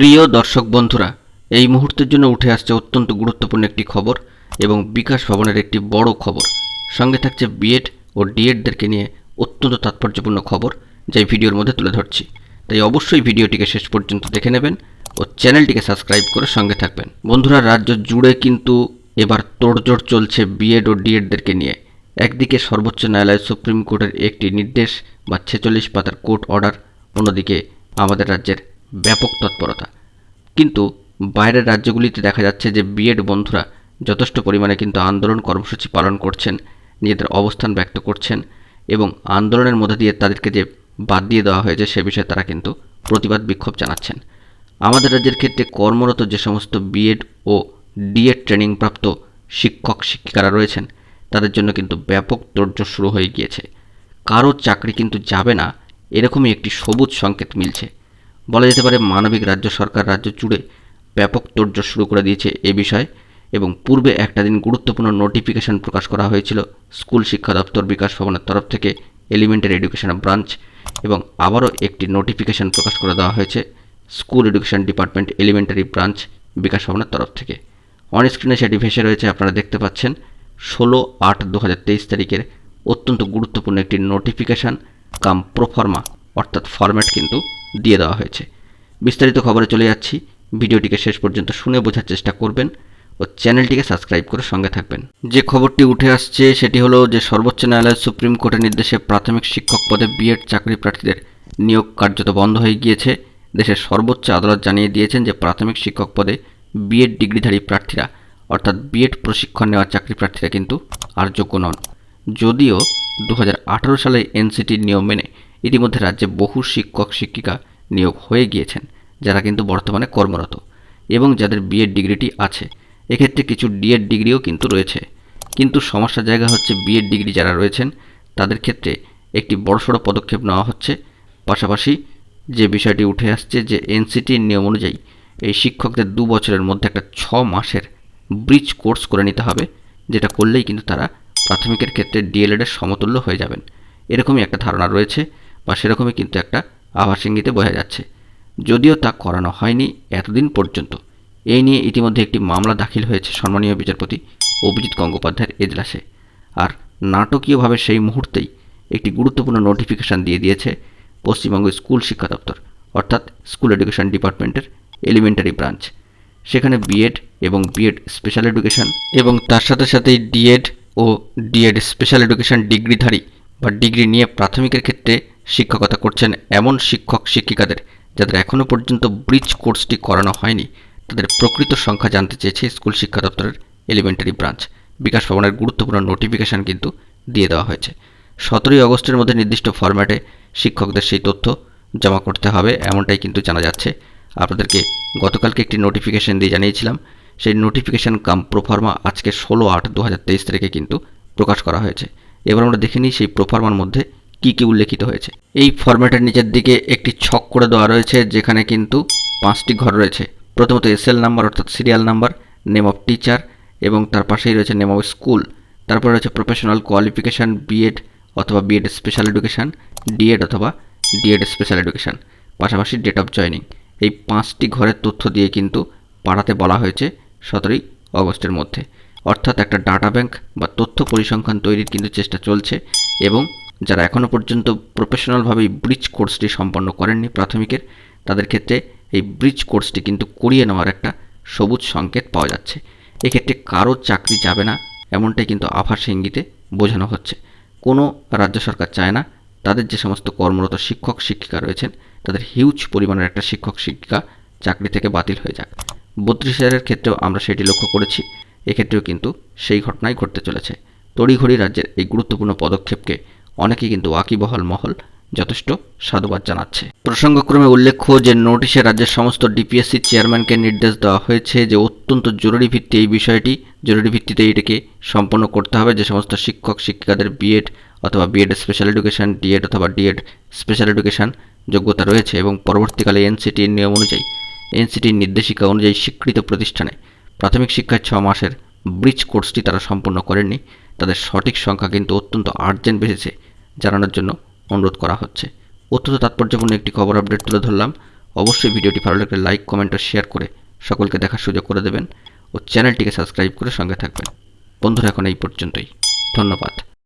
প্রিয় দর্শক বন্ধুরা, এই মুহূর্তের জন্য উঠে আসছে অত্যন্ত গুরুত্বপূর্ণ একটি খবর এবং বিকাশ ভবনের একটি বড় খবর। সঙ্গে থাকছে বিএড ও ডিএডদেরকে নিয়ে অত্যন্ত তাৎপর্যপূর্ণ খবর, যা এই ভিডিওর মধ্যে তুলে ধরছি। তাই অবশ্যই ভিডিওটিকে শেষ পর্যন্ত দেখে নেবেন ও চ্যানেলটিকে সাবস্ক্রাইব করে সঙ্গে থাকবেন। বন্ধুরা, রাজ্য জুড়ে কিন্তু এবার তোড়জোড় চলছে বিএড ও ডিএডদেরকে নিয়ে। একদিকে সর্বোচ্চ ন্যায়ালয় সুপ্রিম কোর্টের একটি নির্দেশ বা 46 পাতার কোর্ট অর্ডার, অন্যদিকে আমাদের রাজ্যের ব্যাপক তৎপরতা। কিন্তু বাইরের রাজ্যগুলিতে দেখা যাচ্ছে যে বিএড বন্ধুরা যথেষ্ট পরিমাণে কিন্তু আন্দোলন কর্মসূচি পালন করছেন, নিজেদের অবস্থান ব্যক্ত করছেন এবং আন্দোলনের মধ্যে দিয়ে তাদেরকে যে বাদ দিয়ে দেওয়া হয়েছে সে বিষয়ে তারা কিন্তু প্রতিবাদ বিক্ষোভ জানাচ্ছেন। আমাদের রাজ্যের ক্ষেত্রে কর্মরত যে সমস্ত বিএড ও ডিএড ট্রেনিংপ্রাপ্ত শিক্ষক শিক্ষিকারা রয়েছেন তাদের জন্য কিন্তু ব্যাপক তোড়জোড় শুরু হয়ে গিয়েছে। কারো চাকরি কিন্তু যাবে না, এরকমই একটি সবুজ সংকেত মিলছে। বলা যেতে পারে মানবিক রাজ্য সরকার রাজ্য জুড়ে ব্যাপক তোড়জোড় শুরু করে দিয়েছে এ বিষয়ে। এবং পূর্বে একটা দিন গুরুত্বপূর্ণ নোটিফিকেশন প্রকাশ করা হয়েছিল স্কুল শিক্ষা দপ্তর বিকাশ ভবনের তরফ থেকে, এলিমেন্টারি এডুকেশন ব্রাঞ্চ, এবং আবারও একটি নোটিফিকেশন প্রকাশ করে দেওয়া হয়েছে school education department elementary branch Bikash ভবনের তরফ থেকে। অন স্ক্রিনে সেটি ভেসে রয়েছে, আপনারা দেখতে পাচ্ছেন 16/8/2023 তারিখের অত্যন্ত গুরুত্বপূর্ণ একটি নোটিফিকেশান কাম প্রোফর্মা অর্থাৎ ফরম্যাট কিন্তু দিয়ে দেওয়া হয়েছে। বিস্তারিত খবরে চলে যাচ্ছি, ভিডিওটিকে শেষ পর্যন্ত শুনে বোঝার চেষ্টা করবেন ও চ্যানেলটিকে সাবস্ক্রাইব করে সঙ্গে থাকবেন। যে খবরটি উঠে আসছে সেটি হলো যে সর্বোচ্চ ন্যায়ালয় সুপ্রিম কোর্টের নির্দেশে প্রাথমিক শিক্ষক পদে বিএড চাকরি প্রার্থীদের নিয়োগ কার্যত বন্ধ হয়ে গিয়েছে। দেশের সর্বোচ্চ আদালত জানিয়ে দিয়েছেন যে প্রাথমিক শিক্ষক পদে বিএড ডিগ্রিধারী প্রার্থীরা অর্থাৎ বিএড প্রশিক্ষণ নেওয়া চাকরি প্রার্থীরা কিন্তু আর যোগ্য নন। যদিও 2018 সালে এনসিটির নিয়ম মেনে ইতিমধ্যে রাজ্যে বহু শিক্ষক শিক্ষিকা নিয়োগ হয়ে গিয়েছেন, যারা কিন্তু বর্তমানে কর্মরত এবং যাদের বিএড ডিগ্রিটি আছে। এক্ষেত্রে কিছু ডিএড ডিগ্রিও কিন্তু রয়েছে। কিন্তু সমস্যার জায়গা হচ্ছে বিএড ডিগ্রি যারা রয়েছেন তাদের ক্ষেত্রে একটি বড়সড় পদক্ষেপ নেওয়া হচ্ছে। পাশাপাশি যে বিষয়টি উঠে আসছে যে এনসিটির নিয়ম অনুযায়ী এই শিক্ষকদের 2 বছরের মধ্যে একটা 6 মাসের ব্রিজ কোর্স করে নিতে হবে, যেটা করলেই কিন্তু তারা প্রাথমিকের ক্ষেত্রে ডিএলএডের সমতুল্য হয়ে যাবেন। এরকমই একটা ধারণা রয়েছে বা সেরকমই কিন্তু একটা আভাস ইঙ্গিতে বোঝা যাচ্ছে। যদিও তা করানো হয়নি এতদিন পর্যন্ত। এই নিয়ে ইতিমধ্যে একটি মামলা দাখিল হয়েছে সম্মানীয় বিচারপতি অভিজিৎ গঙ্গোপাধ্যায়ের এজলাসে। আর নাটকীয়ভাবে সেই মুহূর্তেই একটি গুরুত্বপূর্ণ নোটিফিকেশান দিয়ে দিয়েছে পশ্চিমবঙ্গ স্কুল শিক্ষা দপ্তর অর্থাৎ স্কুল এডুকেশন ডিপার্টমেন্টের এলিমেন্টারি ব্রাঞ্চ। সেখানে বিএড এবং বিএড স্পেশাল এডুকেশন এবং তার সাথে সাথেই ডিএড ও ডিএড স্পেশাল এডুকেশন ডিগ্রিধারী বা ডিগ্রি নিয়ে প্রাথমিকের ক্ষেত্রে শিক্ষকতা করছেন এমন শিক্ষক শিক্ষিকাদের যাদের এখনও পর্যন্ত ব্রিজ কোর্সটি করানো হয়নি তাদের প্রকৃত সংখ্যা জানতে চেয়েছে স্কুল শিক্ষা দপ্তরের এলিমেন্টারি ব্রাঞ্চ। বিকাশ ভবনের গুরুত্বপূর্ণ নোটিফিকেশান কিন্তু দিয়ে দেওয়া হয়েছে। 17 আগস্টের মধ্যে নির্দিষ্ট ফরম্যাটে শিক্ষকদের সেই তথ্য জমা করতে হবে, এমনটাই কিন্তু জানা যাচ্ছে। আপনাদেরকে গতকালকে একটি নোটিফিকেশান দিয়ে জানিয়েছিলাম, সেই নোটিফিকেশান কাম প্রোফর্মা আজকে 16/8/2023 তারিখে কিন্তু প্রকাশ করা হয়েছে। এবার আমরা দেখে নিই সেই প্রোফর্মার মধ্যে কী কী উল্লেখিত হয়েছে। এই ফরম্যাটের নিচের দিকে একটি ছক করে দেওয়া রয়েছে, যেখানে কিন্তু 5টি ঘর রয়েছে। প্রথমত এসএল নাম্বার অর্থাৎ serial number, name of teacher এবং তার পাশেই রয়েছে নেম অফ স্কুল। তারপরে রয়েছে প্রফেশনাল কোয়ালিফিকেশান বিএড অথবা বিএড স্পেশাল এডুকেশান, ডিএড অথবা ডিএড স্পেশাল এডুকেশান, পাশাপাশি ডেট অফ জয়নিং। এই 5টি ঘরের তথ্য দিয়ে কিন্তু পাঠাতে বলা হয়েছে 17 আগস্টের মধ্যে। অর্থাৎ একটা ডাটা ব্যাংক বা তথ্য পরিসংখ্যান তৈরির কিন্তু চেষ্টা চলছে এবং যারা এখনও পর্যন্ত প্রফেশনালভাবে ব্রিজ কোর্সটি সম্পন্ন করেননি প্রাথমিকের, তাদের ক্ষেত্রে এই ব্রিজ কোর্সটি কিন্তু করিয়ে নেওয়ার একটা সবুজ সংকেত পাওয়া যাচ্ছে। এক্ষেত্রে কারো চাকরি যাবে না এমনটাই কিন্তু আভাস ইঙ্গিতে বোঝানো হচ্ছে। কোনো রাজ্য সরকার চায় না তাদের যে সমস্ত কর্মরত শিক্ষক শিক্ষিকা রয়েছেন তাদের হিউজ পরিমাণের একটা শিক্ষক শিক্ষিকা চাকরি থেকে বাতিল হয়ে যাক। 32,000-এর ক্ষেত্রেও আমরা সেটি লক্ষ্য করেছি। এক্ষেত্রেও কিন্তু সেই ঘটনাই ঘটতে চলেছে। তড়িঘড়ি রাজ্যের এই গুরুত্বপূর্ণ পদক্ষেপকে অনেকেই কিন্তু ওয়াকিবহাল মহল যথেষ্ট সাধুবাদ জানাচ্ছে। প্রসঙ্গক্রমে উল্লেখ্য যে নোটিশে রাজ্যের সমস্ত ডিপিএসসি চেয়ারম্যানকে নির্দেশ দেওয়া হয়েছে যে অত্যন্ত জরুরি ভিত্তি এই বিষয়টি, জরুরি ভিত্তিতে এটাকে সম্পন্ন করতে হবে। যে সমস্ত শিক্ষক শিক্ষিকাদের বিএড অথবা বিএড স্পেশাল এডুকেশান, ডিএড অথবা ডিএড স্পেশাল এডুকেশান যোগ্যতা রয়েছে এবং পরবর্তীকালে এনসিটির নিয়ম অনুযায়ী এনসিটির নির্দেশিকা অনুযায়ী স্বীকৃত প্রতিষ্ঠানে প্রাথমিক শিক্ষার 6 মাসের ব্রিজ কোর্সটি তারা সম্পন্ন করেননি, তাদের সঠিক সংখ্যা কিন্তু অত্যন্ত আর্জেন্ট বেসিসে জানানোর জন্য অনুরোধ করা হচ্ছে। অত্যন্ত তাৎপর্যপূর্ণ একটি খবর আপডেট তুলে ধরলাম। অবশ্যই ভিডিওটি ভালো লাগলে লাইক, কমেন্ট ও শেয়ার করে সকলকে দেখার সুযোগ করে দেবেন ও চ্যানেলটিকে সাবস্ক্রাইব করে সঙ্গে থাকবেন। বন্ধুরা, এখন এই পর্যন্তই। ধন্যবাদ।